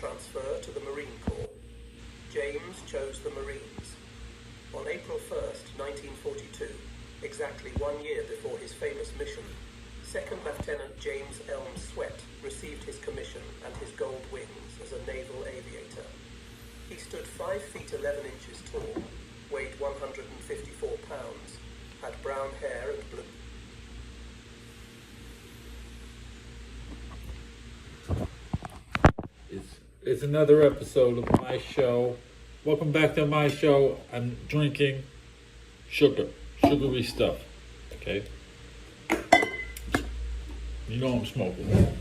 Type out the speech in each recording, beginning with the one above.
transfer to the Marine Corps. James chose the Marines. On April 1st, 1942, exactly 1 year before his famous mission, Second Lieutenant James Elm Sweat received his commission and his gold wings as a naval aviator. He stood 5 feet 11 inches tall, weighed 154 pounds, had brown hair and blue. It's another episode of my show. Welcome back to my show. I'm drinking sugary stuff. Okay? You know I'm smoking.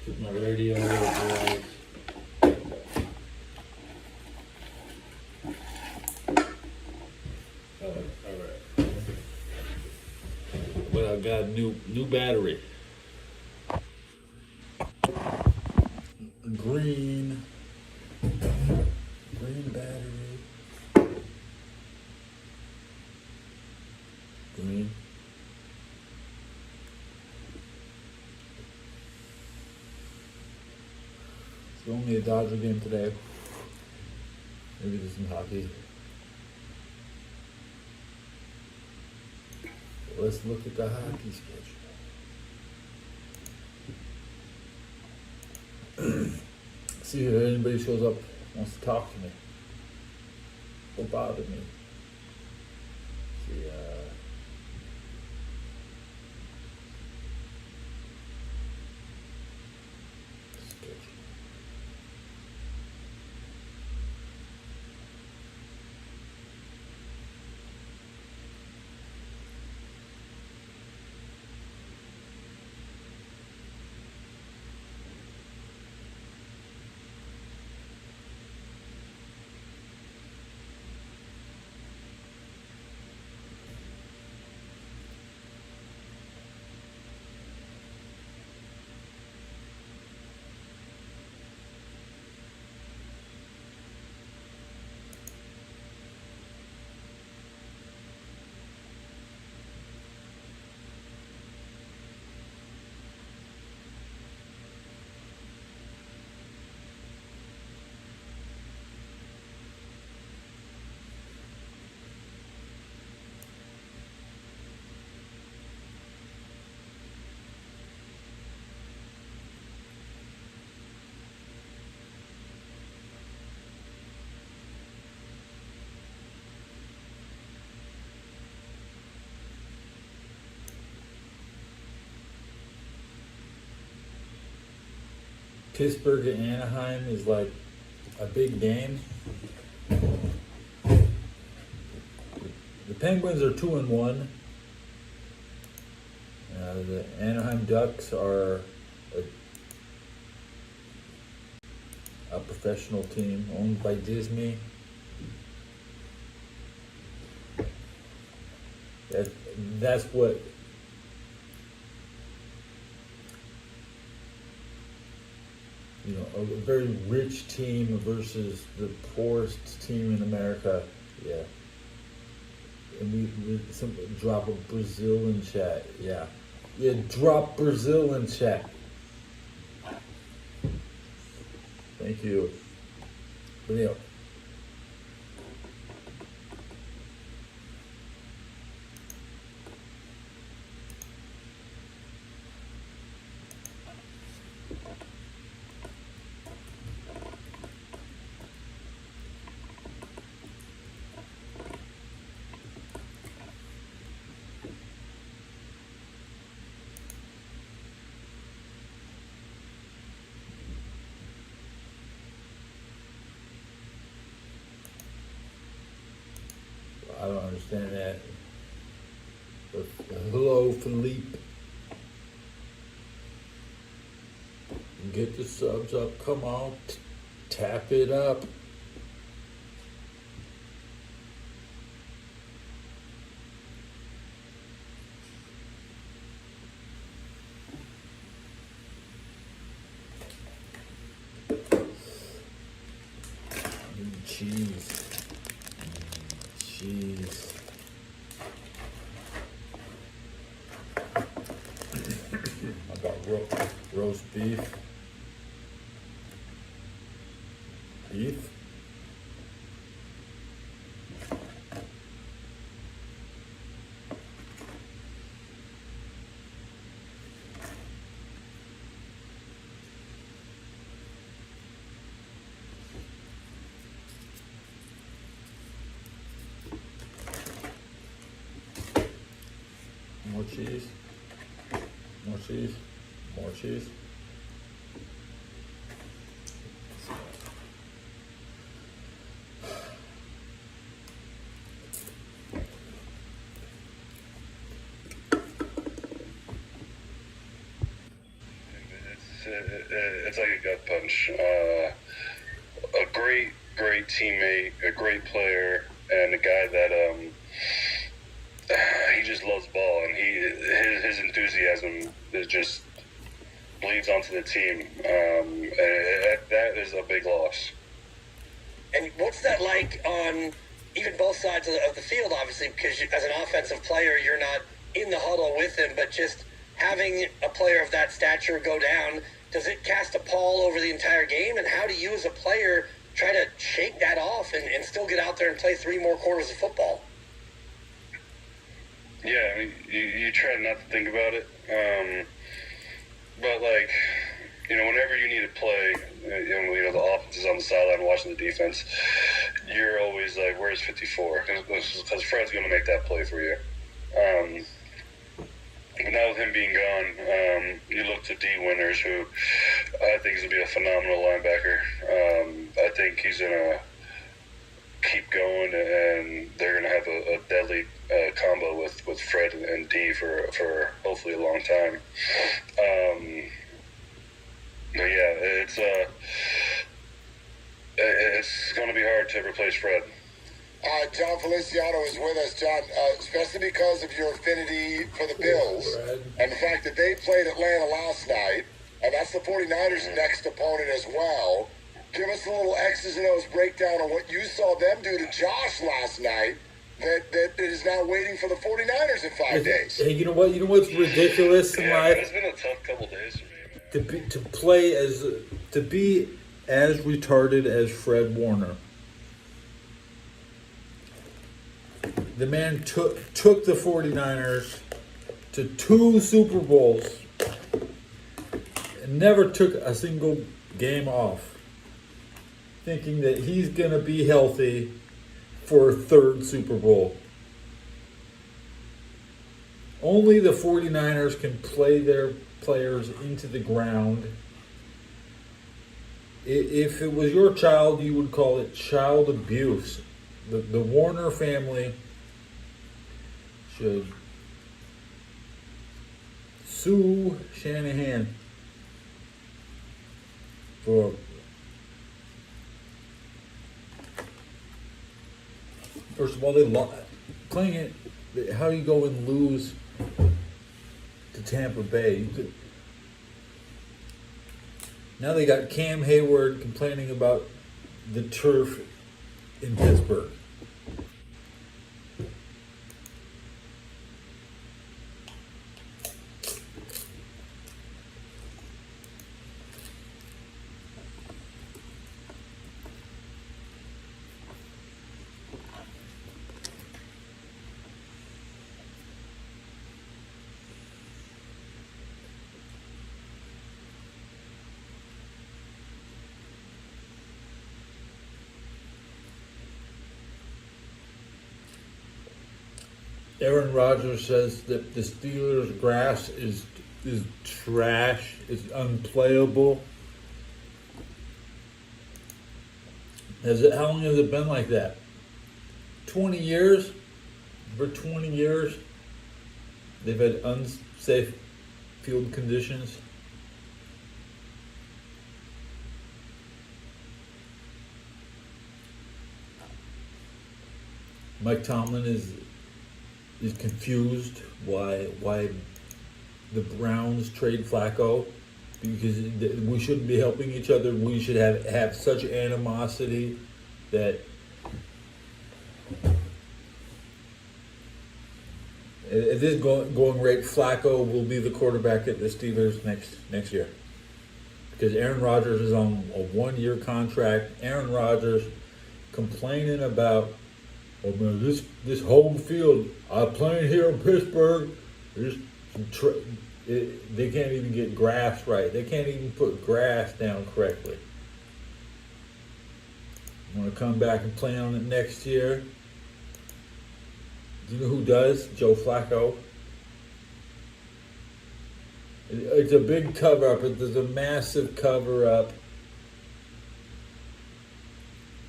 Put my radio over. Well, I got a new battery. Green battery. Green. It's only a Dodger game today. Maybe there's some hockey. Let's look at the hockey schedule. See if anybody shows up, wants to talk to me, or bother me. See, schedule. Pittsburgh and Anaheim is like a big game. The Penguins are 2-1. The Anaheim Ducks are a professional team owned by Disney. That's what. You know, a very rich team versus the poorest team in America. Yeah. And we drop a Brazil in chat. Yeah. Yeah, drop Brazil in chat. Thank you. But yeah. I don't understand that. But hello, Philippe. Get the subs up. Come on. Tap it up. Cheese. Cheese. Roast beef. Beef. More cheese. More cheese. More cheese. It's like a gut punch. A great teammate, a great player, and a guy that he just loves ball, and his enthusiasm is just bleeds onto the team. That is a big loss. And what's that like on even both sides of the field, obviously, because as an offensive player, you're not in the huddle with him, but just having a player of that stature go down, does it cast a pall over the entire game? And how do you as a player try to shake that off and still get out there and play 3 more quarters of football? Yeah, I mean, you try not to think about it. But, like, whenever you need to play, the offense is on the sideline watching the defense, you're always like, where's 54? Because Fred's going to make that play for you. But now with him being gone, you look to D. Winters, who I think is going to be a phenomenal linebacker. I think he's going to keep going, and they're going to have a deadly combo with Fred and D for hopefully a long time. But yeah, it's going to be hard to replace Fred. John Feliciano is with us, John, especially because of your affinity for the Bills and the fact that they played Atlanta last night, and that's the 49ers' next opponent as well. Give us a little X's and O's breakdown on what you saw them do to Josh last night that is now waiting for the 49ers in 5 days. Hey, you know what? You know what's ridiculous in life? It's been a tough couple days for me, man. To be as retarded as Fred Warner. The man took the 49ers to 2 Super Bowls and never took a single game off, thinking that he's going to be healthy for a 3rd Super Bowl. Only the 49ers can play their players into the ground. If it was your child, you would call it child abuse. The Warner family should sue Shanahan for first of all, playing it. How do you go and lose to Tampa Bay? Now they got Cam Hayward complaining about the turf in Pittsburgh. Aaron Rodgers says that the Steelers' grass is trash, is unplayable. How long has it been like that? 20 years? For 20 years, they've had unsafe field conditions. Mike Tomlin is confused why the Browns trade Flacco, because we shouldn't be helping each other. We should have such animosity that At this going rate, Flacco will be the quarterback at the Steelers next year. Because Aaron Rodgers is on a 1-year contract. Aaron Rodgers complaining about, oh man, this home field, I'm playing here in Pittsburgh. They can't even get grass right. They can't even put grass down correctly. I'm going to come back and play on it next year. Do you know who does? Joe Flacco. It's a big cover-up. There's a massive cover-up.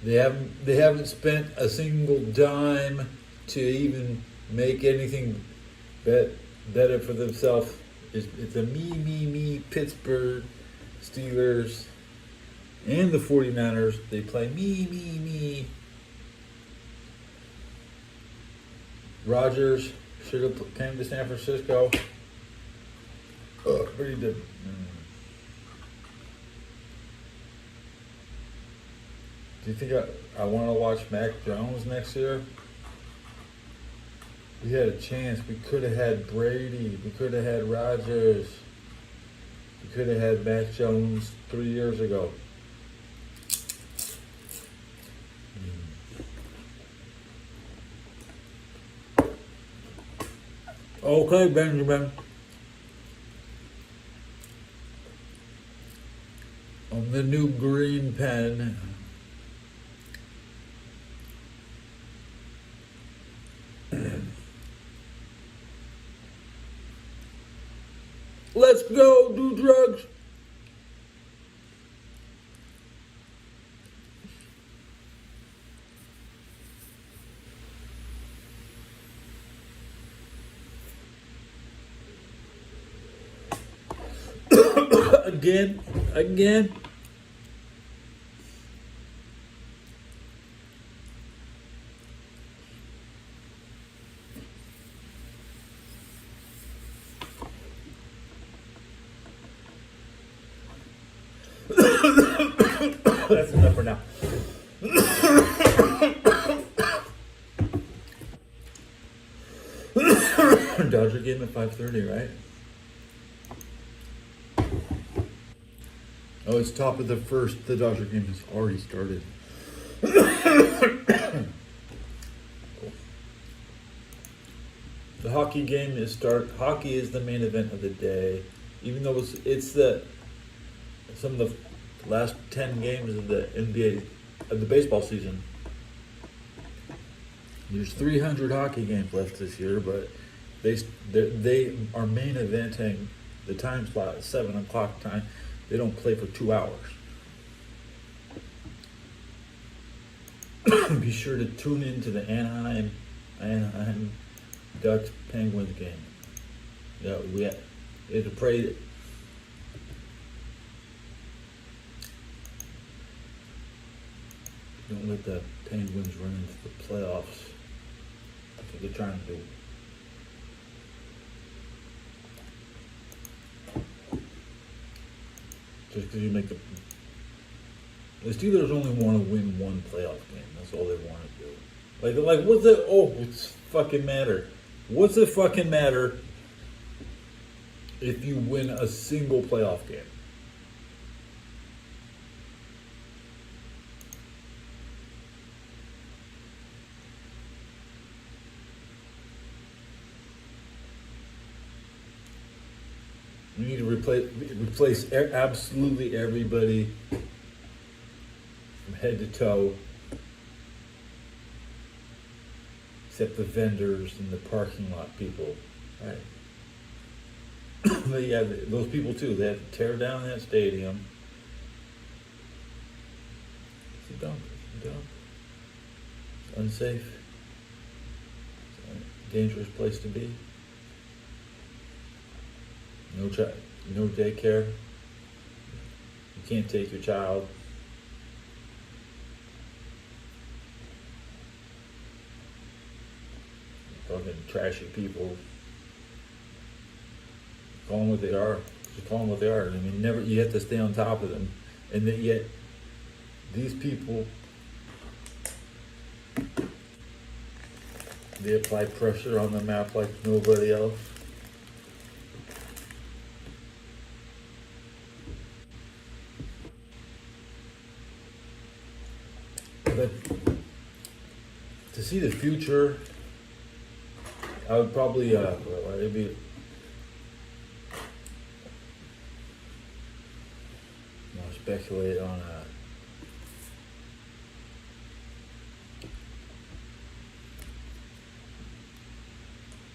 They haven't spent a single dime to even make anything better for themselves. It's a me, Pittsburgh Steelers and the 49ers. They play me. Rodgers should have came to San Francisco. But he didn't. Do you think I want to watch Mac Jones next year? We had a chance. We could have had Brady. We could have had Rodgers. We could have had Mac Jones 3 years ago. Okay, Benjamin. On the new green pen. Let's go do drugs. Again. That's enough for now. Dodger game at 5:30, right? Oh, it's top of the first. The Dodger game has already started. The hockey game is start. Hockey is the main event of the day, even though it's some of the last 10 games of the NBA of the baseball season. There's 300 hockey games left this year, but they are main eventing the time slot at 7 o'clock time. They don't play for 2 hours. Be sure to tune in to the Anaheim Ducks Penguins game. Yeah, we had to pray that don't let the Penguins run into the playoffs. That's what they're trying to do. Just because you make the Steelers only want to win one playoff game. That's all they want to do. Like what's the what's fucking matter? What's it fucking matter if you win a single playoff game? You need to replace absolutely everybody from head to toe, except the vendors and the parking lot people. Right? But yeah, those people too. They have to tear down that stadium. It's a dump. It's unsafe. It's a dangerous place to be. No daycare. You can't take your child. Fucking trashy people. Call them what they are. Just call them what they are. I mean, you have to stay on top of them. And yet, these people They apply pressure on the map like nobody else. But to see the future, I would probably maybe speculate on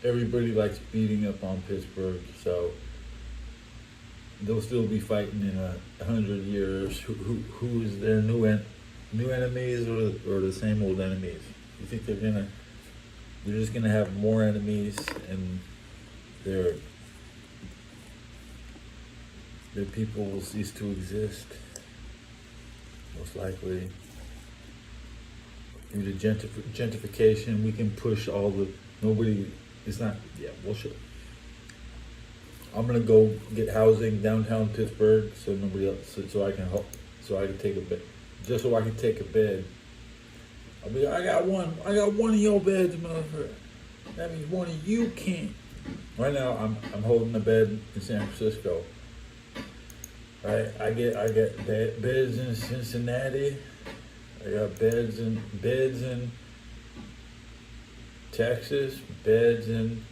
everybody likes beating up on Pittsburgh, so they'll still be fighting in 100 years. Who is their new enemies or the same old enemies? You think they're just gonna have more enemies and their people will cease to exist? Most likely. Due to gentrification, we can push all the it's not, yeah, bullshit. I'm gonna go get housing downtown Pittsburgh so nobody else, so I can take a bed, just so I can take a bed. I'll be, I got one of your beds, motherfucker. That means one of you can't. Right now, I'm holding a bed in San Francisco. Right, I get beds in Cincinnati. I got beds in Texas, beds in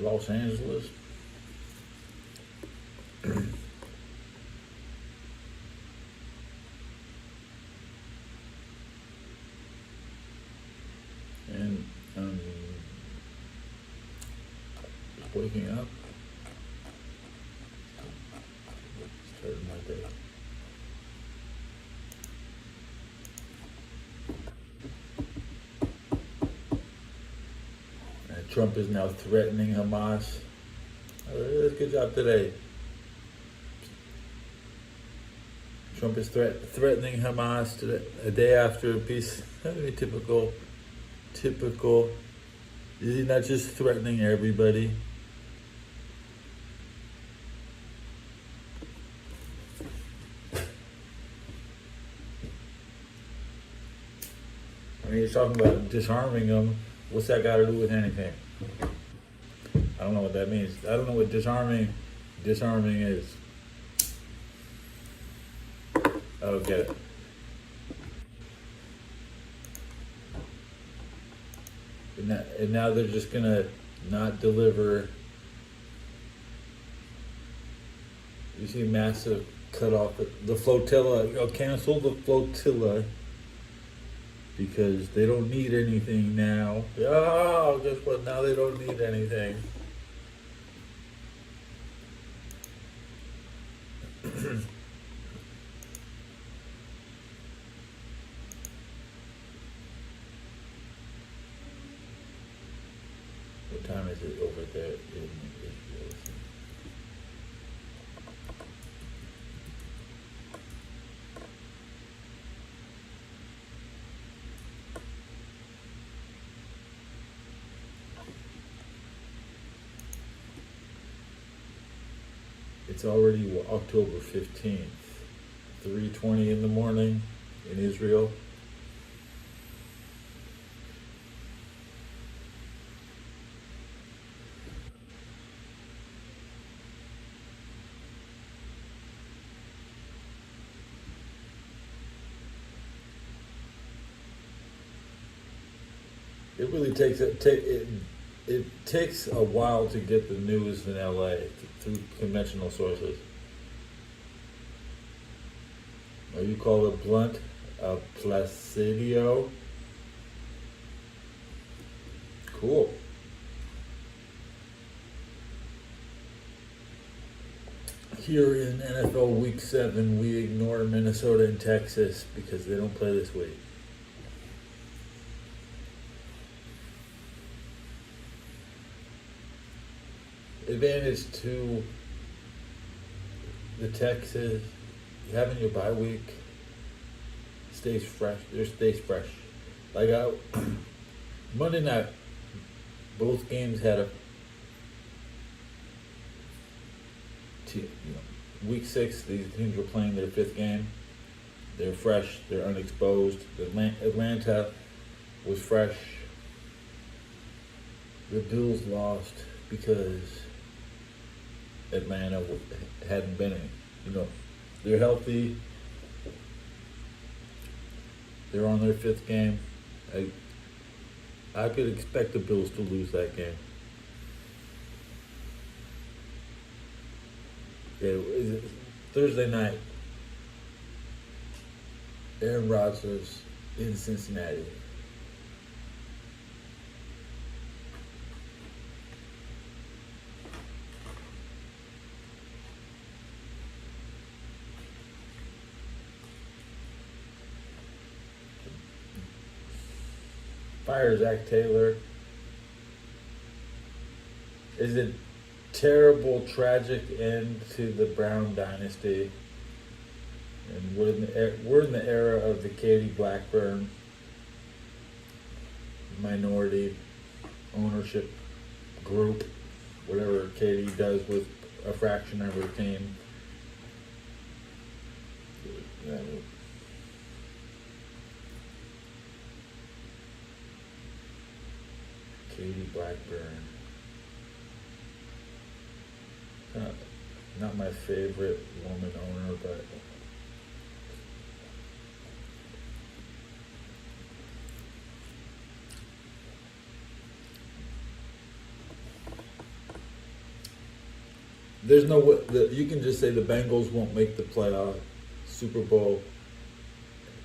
Los Angeles. And just waking up. Starting my day. Trump is now threatening Hamas. Good job today. Trump is threatening Hamas today, a day after a peace. Typical. Is he not just threatening everybody? I mean, he's talking about disarming them. What's that got to do with anything? I don't know what that means. I don't know what disarming is. I don't get it. And now they're just gonna not deliver. You see massive cut off the flotilla. Cancel the flotilla. Because they don't need anything now. Oh, guess what? Now they don't need anything. What time is it over there in Israel? It's already October 15th, 3:20 in the morning in Israel. It really takes it takes a while to get the news in LA through conventional sources. Or you call it blunt, Placidio. Cool. Here in NFL Week 7, we ignore Minnesota and Texas because they don't play this week. Advantage to the Texans, having your bye week stays fresh. Like Monday night, both games had week 6. These teams were playing their 5th game. They're fresh. They're unexposed. Atlanta was fresh. The Bills lost because Atlanta hadn't been in. They're healthy. They're on their 5th game. I could expect the Bills to lose that game. Okay, Thursday night, Aaron Rodgers in Cincinnati. Fire Zach Taylor. Is it terrible, tragic end to the Brown dynasty? And we're in the era of the Katie Blackburn minority ownership group, whatever Katie does with a fraction of her team. Katie Blackburn. Not my favorite woman owner, but there's no way you can just say the Bengals won't make the playoff Super Bowl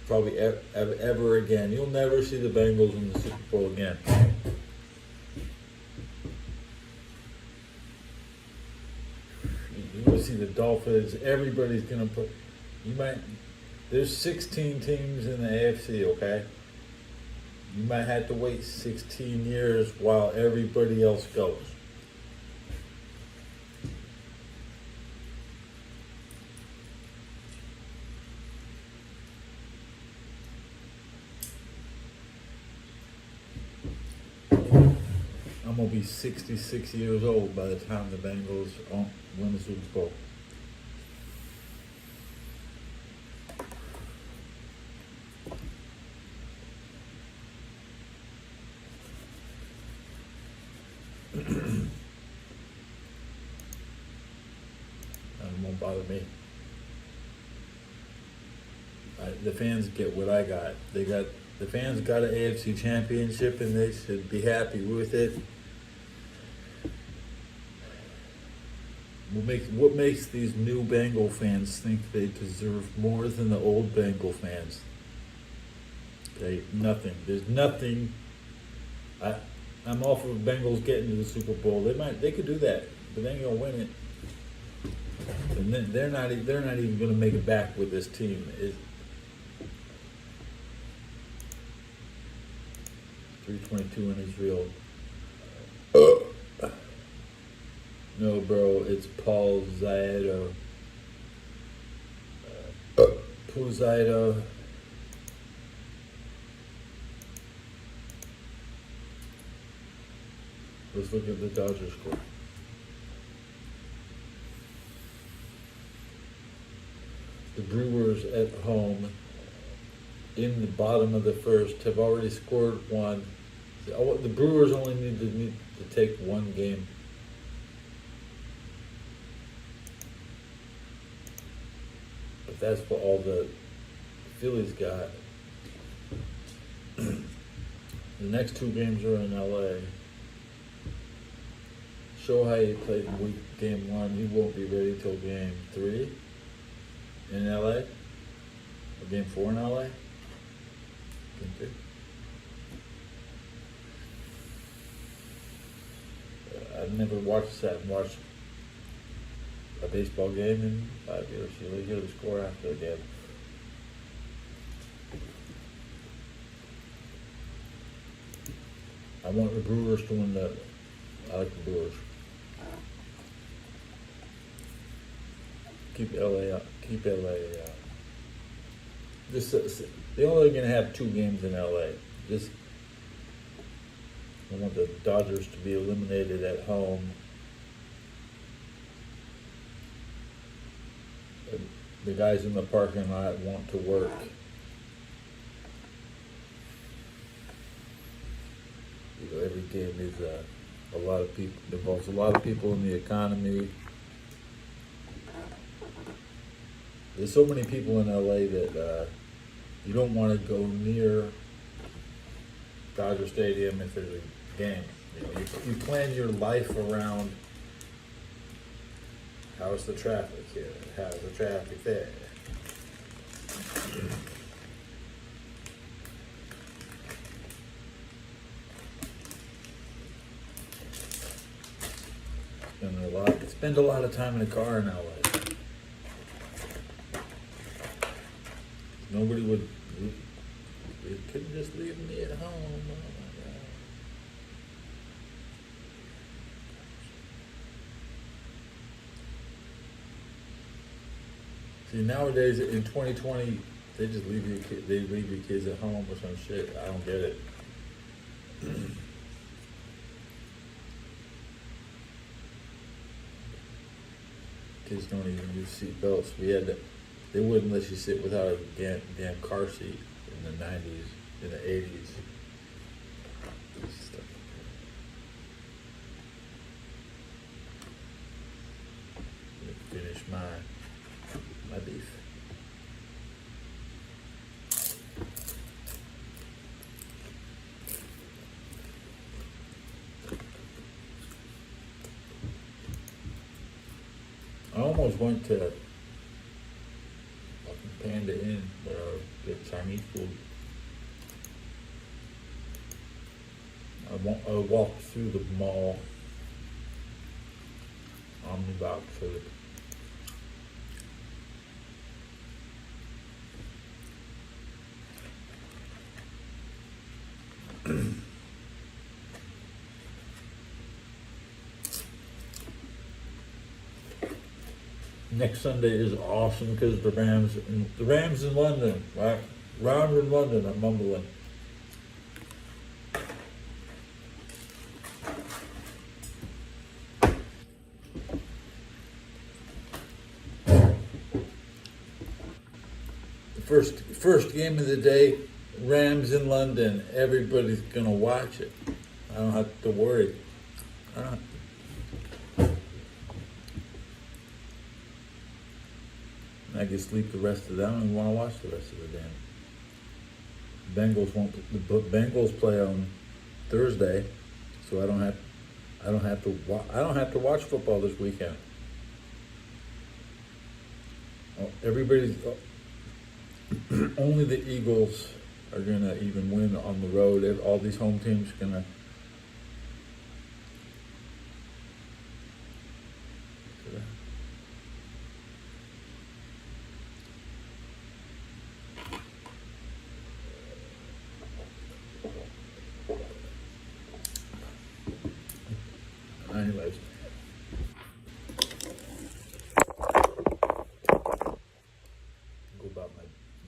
probably ever again. You'll never see the Bengals in the Super Bowl again. You will see the Dolphins. Everybody's gonna put. There's 16 teams in the AFC. Okay. You might have to wait 16 years while everybody else goes. I'm going to be 66 years old by the time the Bengals win the Super Bowl. That won't bother me. The fans get what I got. The fans got an AFC championship and they should be happy with it. What makes these new Bengal fans think they deserve more than the old Bengal fans? Okay, nothing. There's nothing. I'm all for Bengals getting to the Super Bowl. They could do that, but they ain't gonna win it. And then they're not even gonna make it back with this team. 322 in Israel. No, bro, it's Paul Zaido. Puzaido. Let's look at the Dodgers score. The Brewers at home in the bottom of the first have already scored one. The Brewers only need to take one game. But that's what all the Phillies got. The next two games are in LA. Shohei played game 1. He won't be ready till game 3 in LA. Or game 4 in LA. Game 2. I've never watched a baseball game in 5 years. You only hear the score after the game. I want the Brewers to win I like the Brewers. Keep LA up. Keep LA out. They're only going to have 2 games in LA. I want the Dodgers to be eliminated at home. The guys in the parking lot want to work. every game is a lot of people, involves a lot of people in the economy. There's so many people in LA that you don't want to go near Dodger Stadium if there's a game. You plan your life around how's the traffic here, how's the traffic there. Spend a lot of time in a car in LA. Nobody would. They couldn't just leave me at home. Oh my God. See, nowadays in 2020, they just leave your kids at home or some shit. I don't get it. Kids don't even use seat belts. They wouldn't let you sit without a damn car seat in the 90s, in the 80s. Finish my beef. I almost went to fucking Panda Inn where I get Chinese food. I walked through the mall, Omnibox, next Sunday is awesome because the Rams in London, right? Round in London, I'm mumbling. First game of the day, Rams in London. Everybody's gonna watch it. I don't have to worry. I can sleep the rest of the day. I don't even want to watch the rest of the damn. The Bengals play on Thursday, so I don't have to watch football this weekend. Only the Eagles are gonna even win on the road. All these home teams are gonna. Anyways.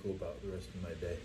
Go about the rest of my day.